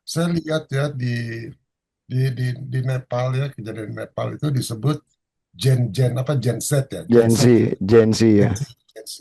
Saya lihat ya di Nepal ya, kejadian Nepal itu disebut Gen apa Gen Z ya, Gen Gen Z, Z, Gen Z Gen ya. Z, Gen Z.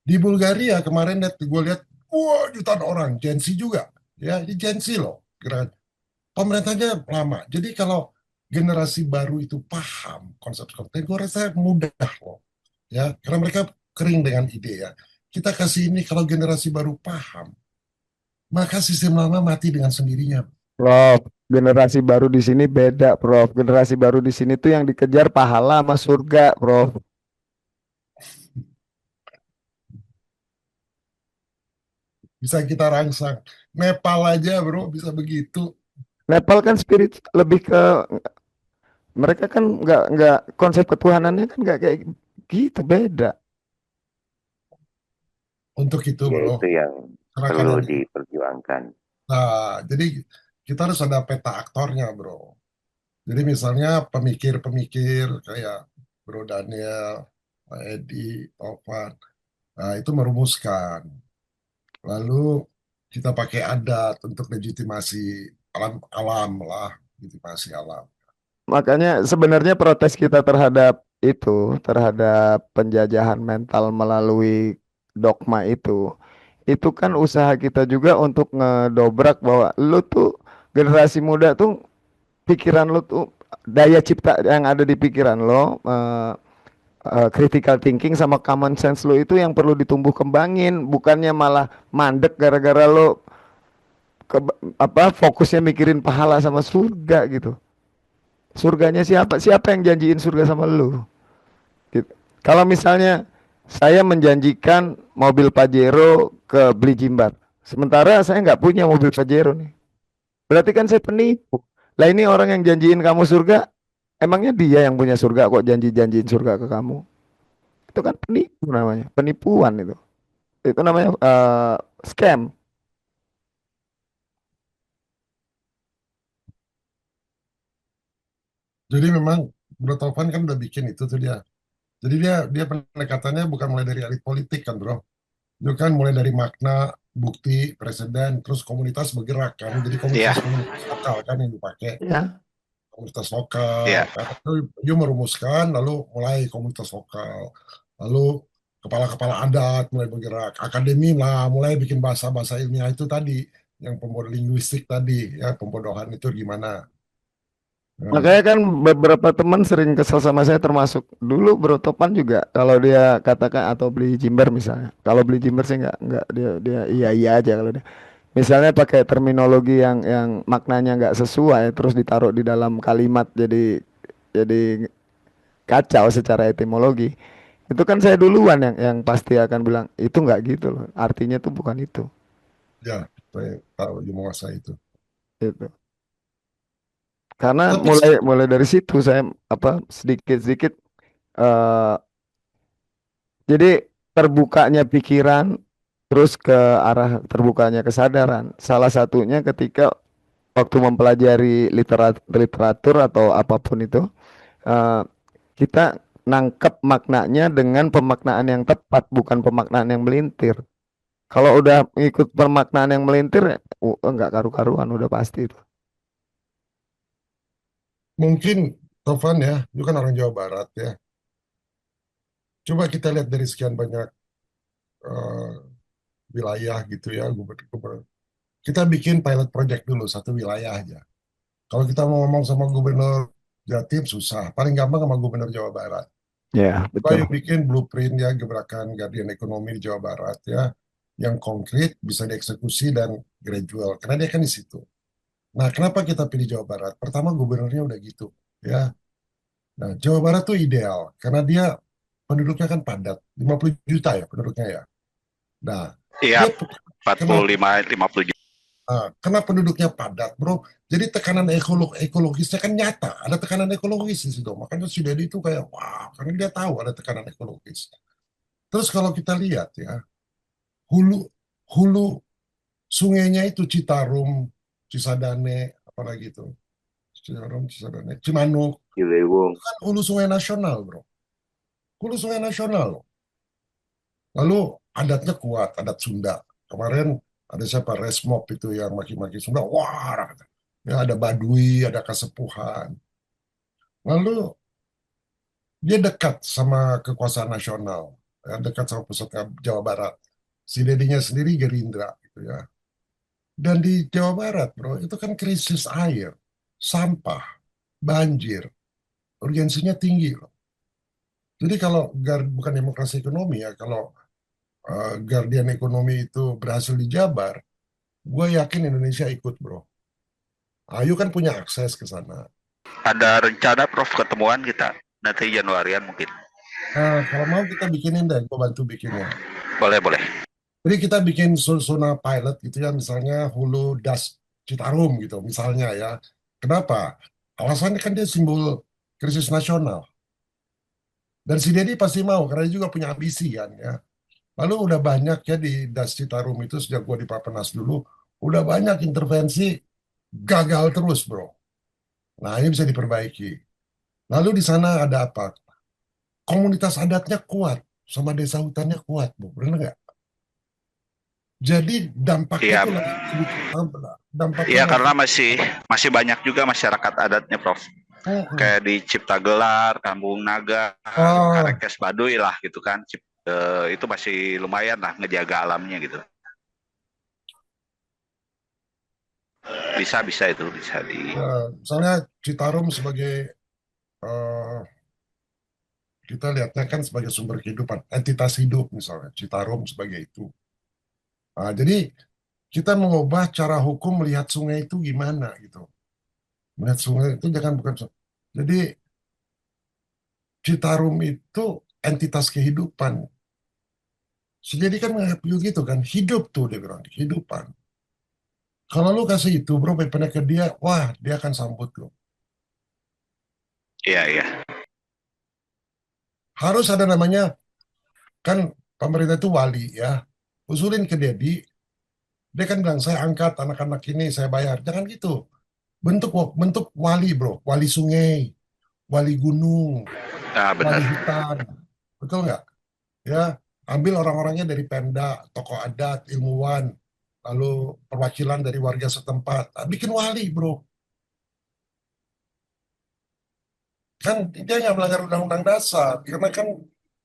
Di Bulgaria kemarin gue lihat, wah jutaan orang Gen Z juga, ya ini Gen Z loh, gerakan pemerintahnya lama. Jadi kalau generasi baru itu paham konsep konten, gue rasa mudah loh, ya karena mereka kering dengan ide ya. Kita kasih ini kalau generasi baru paham, maka sistem lama mati dengan sendirinya. Prof, generasi baru di sini beda, Prof. Generasi baru di sini tuh yang dikejar pahala sama surga, Prof. Bisa kita rangsang. Nepal aja bro bisa begitu. Nepal kan spirit lebih ke mereka kan nggak konsep ketuhanannya kan nggak kayak gitu, beda. Untuk itu Ya bro, itu yang serahkan perlu yang diperjuangkan. jadi kita harus ada peta aktornya bro. Jadi misalnya pemikir-pemikir kayak Bro Daniel, Pak Edi, Tovan, nah itu merumuskan. Lalu kita pakai adat untuk legitimasi alam alam lah, legitimasi alam. Makanya sebenarnya protes kita terhadap itu, terhadap penjajahan mental melalui dogma itu kan usaha kita juga untuk ngedobrak bahwa lu tuh generasi muda tuh pikiran lu tuh daya cipta yang ada di pikiran lo, critical thinking sama common sense lo itu yang perlu ditumbuh kembangin, bukannya malah mandek gara-gara lo ke, apa fokusnya mikirin pahala sama surga gitu. Surganya siapa? Siapa yang janjiin surga sama lu? Gitu. Kalau misalnya saya menjanjikan mobil Pajero ke beli Jimbar, sementara saya nggak punya mobil Pajero nih. Berarti kan saya penipu. Lah ini orang yang janjiin kamu surga, emangnya dia yang punya surga kok janji-janjiin surga ke kamu? Itu kan penipu namanya, penipuan itu. Itu namanya scam. Jadi memang Bro Tovan kan udah bikin itu tuh dia. Jadi dia pendekatannya bukan mulai dari elit politik kan bro. Itu kan mulai dari makna, bukti, presiden, terus komunitas bergerak kan. Jadi Iya, komunitas-komunitas lokal kan yang dipakai. Ya. Komunitas lokal iya. kan. Itu dia merumuskan, lalu mulai komunitas lokal. Lalu kepala-kepala adat mulai bergerak. Akademi lah mulai bikin bahasa-bahasa ilmiah itu tadi. Yang pembodohan linguistik tadi. Ya pembodohan itu gimana. Makanya Nah, kan beberapa teman sering kesel sama saya termasuk dulu Bro Topan juga kalau dia katakan atau beli Jimber misalnya. Kalau beli Jimber sih nggak dia iya iya aja kalau dia. Misalnya pakai terminologi yang maknanya nggak sesuai terus ditaruh di dalam kalimat jadi kacau secara etimologi. Itu kan saya duluan yang pasti akan bilang itu nggak gitu loh. Artinya tuh bukan itu. ya saya tahu dia menguasai itu. Gitu. Karena Tapi mulai mulai dari situ saya apa sedikit-sedikit eh jadi terbukanya pikiran terus ke arah terbukanya kesadaran. Salah satunya ketika waktu mempelajari literatur atau apapun itu, eh, kita nangkep maknanya dengan pemaknaan yang tepat, bukan pemaknaan yang melintir. Kalau udah ikut pemaknaan yang melintir, enggak karu-karuan udah pasti itu. mungkin Tovan ya, itu kan orang Jawa Barat ya. Coba kita lihat dari sekian banyak eh, wilayah gitu ya, gubernur. Kita bikin pilot project dulu satu wilayah aja. Kalau kita mau ngomong sama gubernur Jatim susah, paling gampang sama gubernur Jawa Barat. Ya, Coba betul. yuk bikin blueprint ya gebrakan Guardian Ekonomi di Jawa Barat ya, yang konkret bisa dieksekusi dan gradual, karena dia kan di situ. Nah, kenapa kita pilih Jawa Barat? Pertama gubernurnya udah gitu ya. Nah, Jawa Barat tuh ideal karena dia penduduknya kan padat, 50 juta ya penduduknya ya. Nah, Iya, dia empat kena puluh lima 50 juta. Karena penduduknya padat, bro. Jadi tekanan ekologisnya kan nyata. Ada tekanan ekologis di situ. Makanya si Deddy itu kayak, wah, karena dia tahu ada tekanan ekologis. Terus kalau kita lihat ya, hulu hulu sungainya itu Citarum, Cisadane, apalagi itu. Citarum, Cisadane, Cimanuk. Ciliwung. Itu kan hulu sungai nasional, bro. Hulu sungai nasional loh. Lalu adatnya kuat, adat Sunda. Kemarin Ada siapa Resmob itu yang maki-maki Sunda, wah, ya ada Baduy, ada Kasepuhan. Lalu dia dekat sama kekuasaan nasional, ya, dekat sama pusat Jawa Barat. Si dedinya sendiri Gerindra, gitu ya. Dan di Jawa Barat, bro, itu kan krisis air, sampah, banjir, urgensinya tinggi loh. Jadi kalau bukan demokrasi ekonomi ya, kalau Guardian ekonomi itu berhasil dijabar, gue yakin Indonesia ikut, bro. Ayu kan punya akses ke sana. Ada rencana Prof ketemuan kita nanti Januarian mungkin. Nah, kalau mau kita bikinin deh, gue bantu bikinin. Boleh, boleh. Jadi kita bikin zona pilot gitu ya, misalnya Hulu Das Citarum gitu, misalnya ya. Kenapa? Alasannya kan dia simbol krisis nasional. Dan si Dedi pasti mau, karena dia juga punya ambisi kan ya. Lalu udah banyak ya di Das Citarum itu, sejak gue di Papenas dulu, udah banyak intervensi gagal terus, bro. Nah, ini bisa diperbaiki. Lalu di sana ada apa? Komunitas adatnya kuat, sama desa hutannya kuat, bro. Benar nggak? Jadi dampaknya Iya, tuh lagi dampaknya iya lagi. karena masih masih banyak juga masyarakat adatnya Prof. Mm-mm. Kayak di Cipta Gelar, Kampung Naga, Ah, Karekes Baduy lah gitu kan. Itu masih lumayan lah ngejaga alamnya gitu. Bisa bisa itu bisa di. ya, misalnya Citarum sebagai eh, kita lihatnya kan sebagai sumber kehidupan, entitas hidup misalnya Citarum sebagai itu. Nah, jadi kita mengubah cara hukum melihat sungai itu gimana gitu. Melihat sungai itu jangan bukan jadi Citarum itu entitas kehidupan. Jadi kan menganggap gitu kan, hidup tuh dia bilang, kehidupan. Kalau lu kasih itu bro, PPN ke dia, wah dia akan sambut lo. Iya iya. Harus ada namanya, kan pemerintah itu wali ya. Usulin ke Dedi, dia kan bilang, saya angkat anak-anak ini, saya bayar. Jangan gitu. Bentuk bentuk wali bro, wali sungai, wali gunung, Nah, wali benar. hutan. Betul nggak? Ya, ambil orang-orangnya dari Pemda, tokoh adat, ilmuwan, lalu perwakilan dari warga setempat. Nah, bikin wali bro. Kan dia nggak melanggar undang-undang dasar, karena kan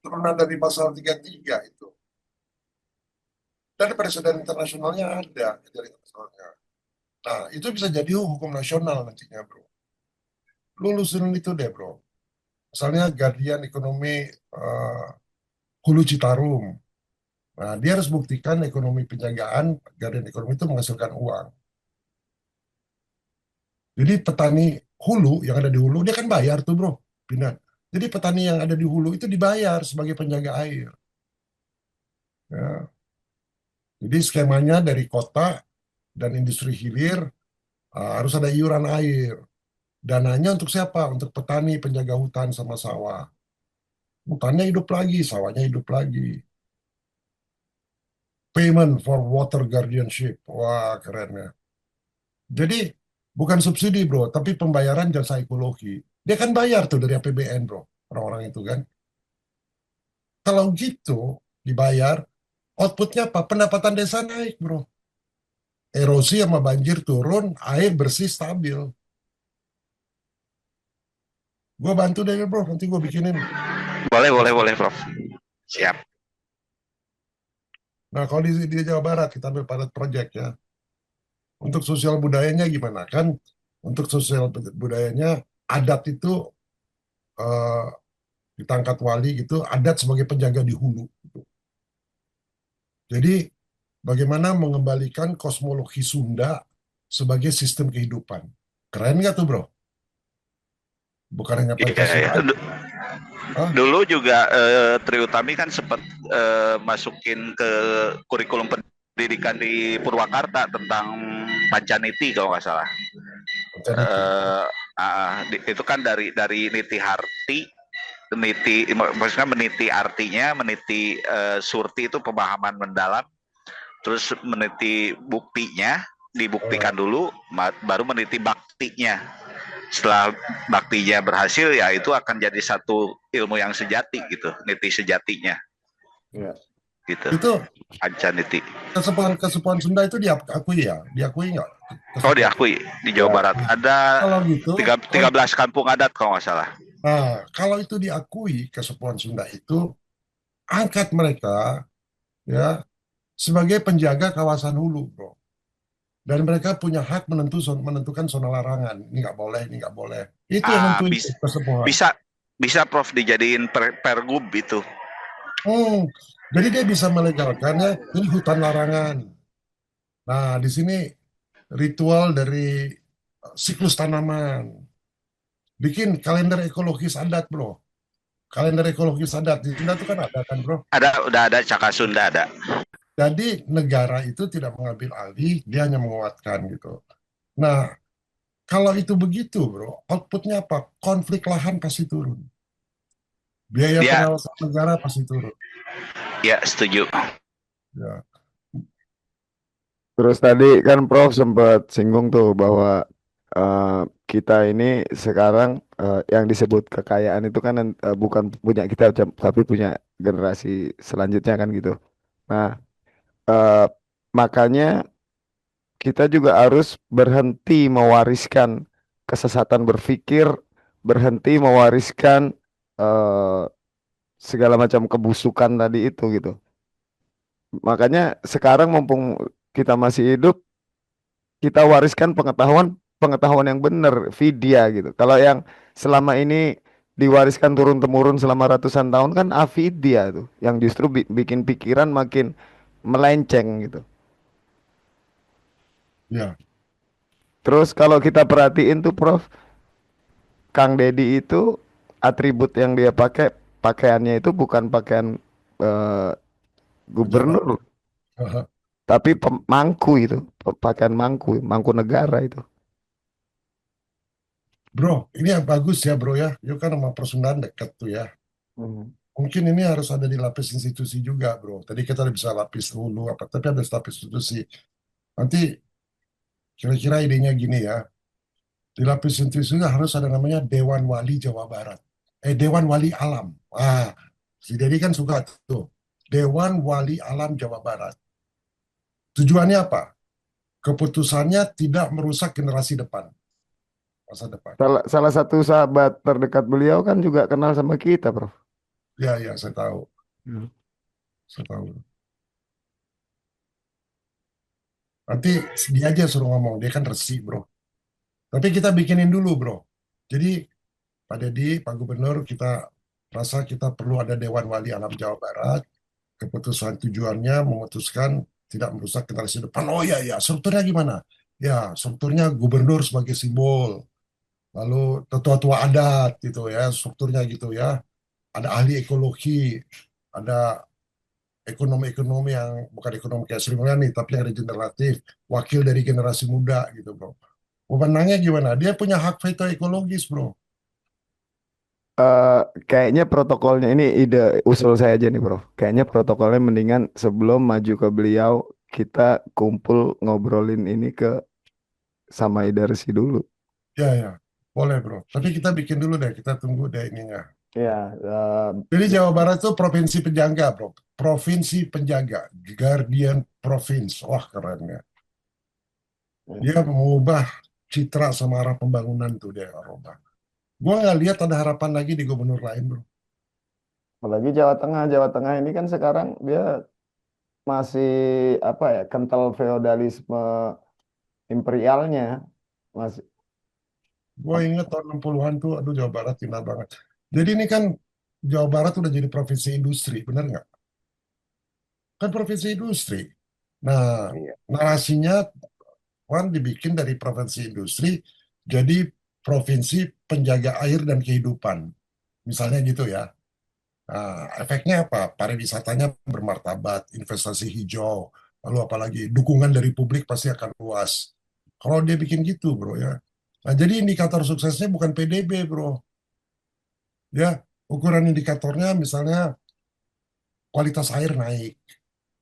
turunan dari pasal 33 itu. Dan presiden internasionalnya ada dari internasionalnya. Nah, itu bisa jadi hukum nasional nantinya, bro. Lulusin itu deh, bro. Misalnya Guardian Ekonomi eh, Hulu Citarum. Nah, dia harus buktikan ekonomi penjagaan, Guardian Ekonomi itu menghasilkan uang. Jadi petani hulu yang ada di hulu, dia kan bayar tuh, bro. Pindah. Jadi petani yang ada di hulu itu dibayar sebagai penjaga air. Ya. Jadi skemanya dari kota dan industri hilir harus ada iuran air. Dananya untuk siapa? Untuk petani, penjaga hutan sama sawah. Hutannya hidup lagi, sawahnya hidup lagi. Payment for water guardianship. Wah, keren ya. Jadi bukan subsidi, bro, tapi pembayaran jasa ekologi. Dia kan bayar tuh dari APBN, bro. Orang-orang itu kan. Kalau gitu dibayar, outputnya apa? Pendapatan desa naik, bro. Erosi sama banjir turun, air bersih stabil. Gue bantu deh, bro. Nanti gue bikinin. Boleh boleh boleh Prof. Siap. Nah, kalau di Jawa Barat kita ambil pilot project ya. Untuk sosial budayanya gimana? Kan untuk sosial budayanya adat itu eh, ditangkat wali gitu, adat sebagai penjaga di hulu. Gitu. Jadi bagaimana mengembalikan kosmologi Sunda sebagai sistem kehidupan. Keren nggak tuh bro? Bukan hanya Iya Pancasila ya. aja. Hah? Dulu juga Tri Utami kan sempat masukin ke kurikulum pendidikan di Purwakarta tentang Pancaniti kalau nggak salah. Mentality. Eh, itu kan dari Niti Harti, meniti maksudnya meniti artinya, meniti surti itu pemahaman mendalam, terus meniti buktinya, dibuktikan dulu, baru meniti baktinya. Setelah baktinya berhasil ya itu akan jadi satu ilmu yang sejati gitu, niti sejatinya. Ya. gitu. Itu Pancaniti. kesepuhan Sunda itu diakui ya? Diakui nggak Oh, kesepuhan? diakui di Jawa Barat. Nah, Ada kalau gitu, 13 kampung adat kalau nggak salah. nah kalau itu diakui kesepuhan Sunda itu, angkat mereka ya sebagai penjaga kawasan hulu, bro. Dan mereka punya hak menentukan zona larangan. Ini nggak boleh, ini nggak boleh. Itu yang Ah, nentuin bis- kesepuhan. bisa bisa Prof dijadiin pergub itu. Hmm, jadi dia bisa melegalkan ya, ini hutan larangan. Nah, di sini ritual dari siklus tanaman. Bikin kalender ekologis adat, bro. Kalender ekologis adat. Di Sunda itu kan ada kan, bro. Udah ada Caka Sunda ada. Jadi negara itu tidak mengambil alih, dia hanya menguatkan gitu. Nah, kalau itu begitu, bro, outputnya apa? Konflik lahan pasti turun. Biaya Dia pengawasan negara pasti turun. ya setuju. Ya, Terus tadi kan Prof sempat singgung tuh bahwa eh, kita ini sekarang yang disebut kekayaan itu kan bukan punya kita tapi punya generasi selanjutnya kan gitu. Nah, eh, makanya kita juga harus berhenti mewariskan kesesatan berpikir, berhenti mewariskan eh, segala macam kebusukan tadi itu gitu. Makanya sekarang mumpung kita masih hidup, kita wariskan pengetahuan pengetahuan yang benar, vidya gitu. Kalau yang selama ini diwariskan turun temurun selama ratusan tahun kan avidya tuh, yang justru bikin pikiran makin melenceng gitu. ya, Terus kalau kita perhatiin tuh Prof, Kang Deddy itu atribut yang dia pakai pakaiannya itu bukan pakaian eh, pejabat. gubernur, tapi pemangku itu, pakaian mangku, mangku negara itu. Bro, ini yang bagus ya, bro ya. Yuk kan sama Persundaan dekat tuh ya. Hmm. Mungkin ini harus ada di lapis institusi juga, bro. Tadi kita udah bisa lapis dulu apa, tapi ada lapis institusi. Nanti kira-kira idenya gini ya. Di lapis institusi juga harus ada namanya Dewan Wali Jawa Barat. Dewan Wali Alam. Ah, si Dedi kan suka tuh. Dewan Wali Alam Jawa Barat. Tujuannya apa? Keputusannya tidak merusak generasi depan, masa depan. Salah satu sahabat terdekat beliau kan juga kenal sama kita, Prof. Ya, ya, saya tahu. Hmm. Saya tahu. Nanti dia aja suruh ngomong. Dia kan resi, bro. Tapi kita bikinin dulu, bro. Jadi, Pak Dedi, Pak Gubernur, kita rasa kita perlu ada Dewan Wali Alam Jawa Barat. Keputusan tujuannya memutuskan tidak merusak generasi depan. Oh iya, ya, strukturnya gimana? Ya, strukturnya gubernur sebagai simbol. Lalu tetua-tua adat gitu ya, strukturnya gitu ya. Ada ahli ekologi, ada ekonomi-ekonomi yang bukan ekonomi kayak Sri Mulyani, tapi yang regeneratif, wakil dari generasi muda gitu, bro. Pemenangnya gimana? Dia punya hak veto ekologis, bro. Eh, Kayaknya protokolnya ini ide usul saya aja nih, Prof. Kayaknya protokolnya mendingan sebelum maju ke beliau kita kumpul ngobrolin ini ke sama Idarsi dulu. Ya, ya, boleh, bro. Tapi kita bikin dulu deh, kita tunggu deh ininya. Ya, Jadi Jawa Barat itu provinsi penjaga, bro. Provinsi penjaga, Guardian Province. Wah, keren ya. Dia mengubah citra sama arah pembangunan tuh dia rubah. Gua nggak lihat ada harapan lagi di gubernur lain, bro. apalagi Jawa Tengah. Jawa Tengah ini kan sekarang dia masih apa ya, kental feodalisme imperialnya. Masih Gue inget tahun 60-an tuh, aduh Jawa Barat indah banget. Jadi ini kan Jawa Barat udah jadi provinsi industri, bener nggak? Kan provinsi industri. Nah, iya. narasinya kan dibikin dari provinsi industri jadi provinsi penjaga air dan kehidupan. Misalnya gitu ya. Nah, efeknya apa? Pariwisatanya bermartabat, investasi hijau, lalu apalagi dukungan dari publik pasti akan luas. Kalau dia bikin gitu, bro ya. Nah, jadi indikator suksesnya bukan PDB, bro. Ya, ukuran indikatornya misalnya kualitas air naik,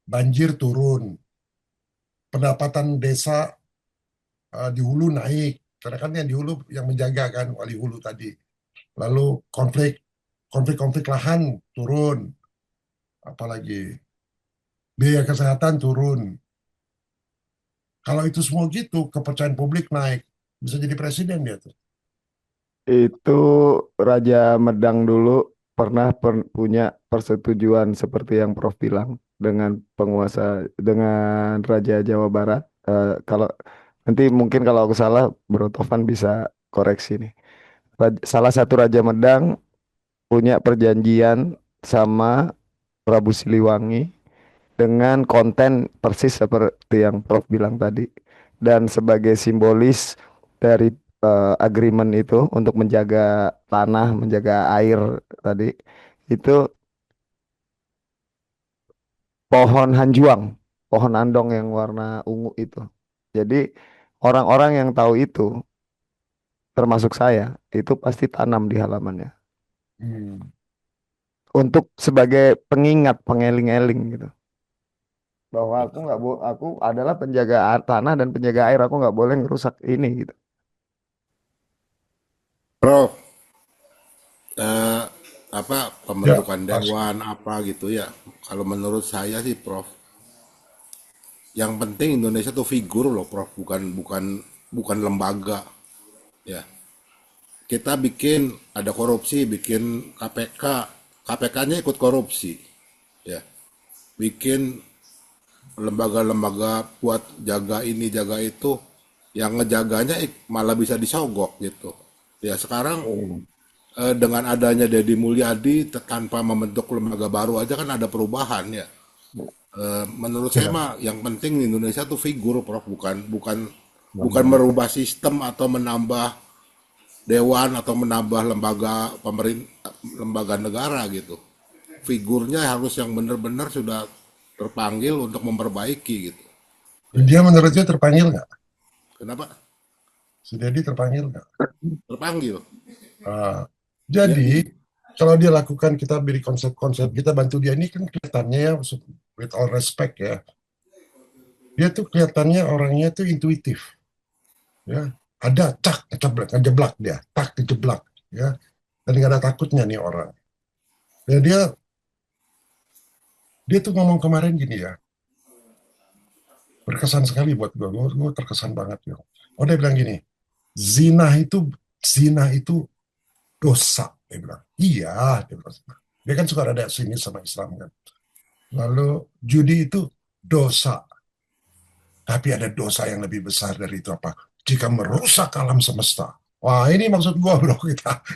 banjir turun, pendapatan desa di hulu naik, karena kan yang di hulu yang menjaga kan wali hulu tadi. Lalu konflik konflik lahan turun, apalagi. biaya kesehatan turun. Kalau itu semua gitu, kepercayaan publik naik. Bisa jadi presiden dia tuh. Itu Raja Medang dulu pernah punya persetujuan seperti yang Prof bilang dengan penguasa dengan Raja Jawa Barat. Kalau nanti mungkin kalau aku salah, Bro Tovan bisa koreksi nih. Salah satu Raja Medang punya perjanjian sama Prabu Siliwangi dengan konten persis seperti yang Prof bilang tadi. Dan sebagai simbolis dari agreement itu untuk menjaga tanah, menjaga air tadi, itu pohon hanjuang, pohon andong yang warna ungu itu. Jadi orang-orang yang tahu itu, termasuk saya, itu pasti tanam di halamannya. Hmm. Untuk sebagai pengingat, pengeling-eling gitu. Bahwa aku adalah penjaga tanah dan penjaga air, aku nggak boleh ngerusak ini gitu. Prof, eh, apa Ya, pembentukan dewan apa gitu ya? Kalau menurut saya sih, Prof, yang penting Indonesia tuh figur loh, Prof, bukan lembaga. Ya, kita bikin ada korupsi, bikin KPK, KPK-nya ikut korupsi. Ya, bikin lembaga-lembaga buat jaga ini, jaga itu, yang ngejaganya malah bisa disogok gitu. Ya sekarang dengan adanya Deddy Mulyadi tanpa membentuk lembaga baru aja kan ada perubahan ya. Menurut saya ya. mah yang penting di Indonesia tuh figur, Prof, bukan merubah sistem atau menambah dewan atau menambah lembaga pemerintah, lembaga negara gitu. Figurnya harus yang benar-benar sudah terpanggil untuk memperbaiki gitu. Dia menurutnya terpanggil nggak? Kenapa? Si Dedi terpanggil nggak? Terpanggil. Ah, Ya, jadi kalau dia lakukan, kita beri konsep-konsep, kita bantu dia, ini kan kelihatannya ya, with all respect ya, dia tuh kelihatannya orangnya tuh intuitif, ya. Ada cak ngejeblak, ngejeblak dia, tak dijeblak, ya. Dan nggak ada takutnya nih orang. Dan dia tuh ngomong kemarin gini ya, berkesan sekali buat gue terkesan banget ya. Oh, dia bilang gini, zina itu zina itu dosa, dia bilang. Iya, dia bilang. Dia kan suka ada sini sama Islam kan. Lalu judi itu dosa, tapi ada dosa yang lebih besar dari itu apa? Jika merusak alam semesta. Wah, ini maksud gua, bro.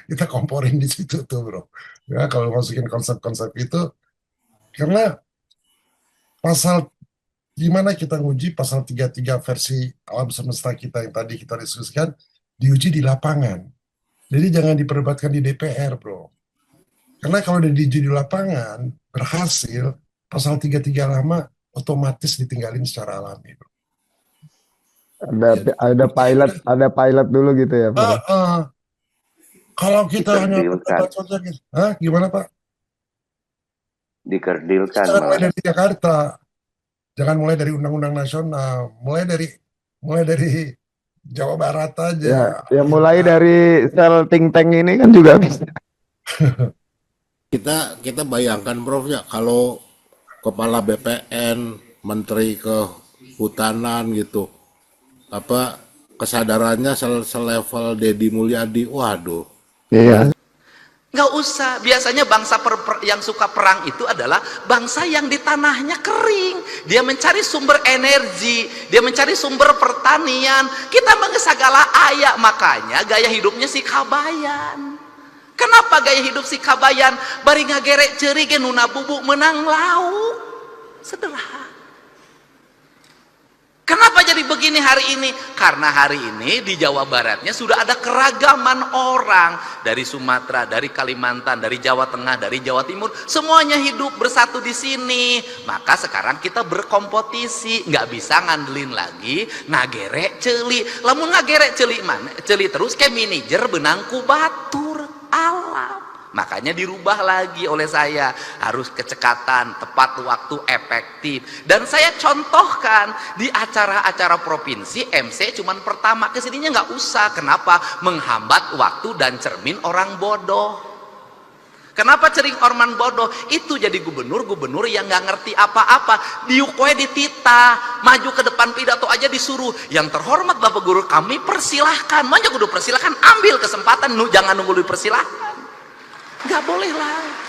Kita komporin di situ tuh, bro. Ya, kalau masukin konsep-konsep itu, karena pasal gimana kita nguji pasal 33 versi alam semesta kita yang tadi kita diskusikan, diuji di lapangan. Jadi jangan diperdebatkan di DPR, bro. Karena kalau udah diuji di lapangan, berhasil, pasal 33 lama otomatis ditinggalin secara alami, bro. Ada ya, ada pilot dulu gitu ya, Bro. Ah, ah. Kalau kita hanya Dikerdilkan, berdebat saja, gimana Pak? dikerdilkan Jangan mulai malah. dari Jakarta, jangan mulai dari undang-undang nasional, mulai dari Jawa Barat aja. Ya, ya Ya, mulai dari sel think tank ini kan juga bisa. kita bayangkan, Prof, ya kalau kepala BPN, menteri kehutanan gitu, apa kesadarannya selevel Deddy Mulyadi, waduh. Iya. Nggak usah, biasanya bangsa yang suka perang itu adalah bangsa yang di tanahnya kering. Dia mencari sumber energi, dia mencari sumber pertanian. Kita mengesagala ayak, makanya gaya hidupnya si Kabayan. Kenapa gaya hidup si Kabayan? Bari ngagerek ceri genuna bubuk menang lauk. Sederhana. Kenapa jadi begini hari ini? Karena hari ini di Jawa Baratnya sudah ada keragaman orang. Dari Sumatera, dari Kalimantan, dari Jawa Tengah, dari Jawa Timur. Semuanya hidup bersatu di sini. Maka sekarang kita berkompetisi. Nggak bisa ngandelin lagi ngagerek celi. Lamun ngagerek celi mana? Celi terus kayak manajer benangku batur alam. Makanya dirubah lagi oleh saya, harus kecekatan, tepat waktu, efektif. Dan saya contohkan di acara-acara provinsi, MC cuman pertama, kesininya nggak usah. Kenapa? Menghambat waktu dan cermin orang bodoh. Kenapa cering orman bodoh? Itu jadi gubernur yang nggak ngerti apa-apa. Diukoe ditita, maju ke depan pidato aja disuruh. Yang terhormat Bapak Guru, kami persilahkan. Manja kudu persilahkan, ambil kesempatan, jangan nunggu dipersilahkan. Nggak boleh lah.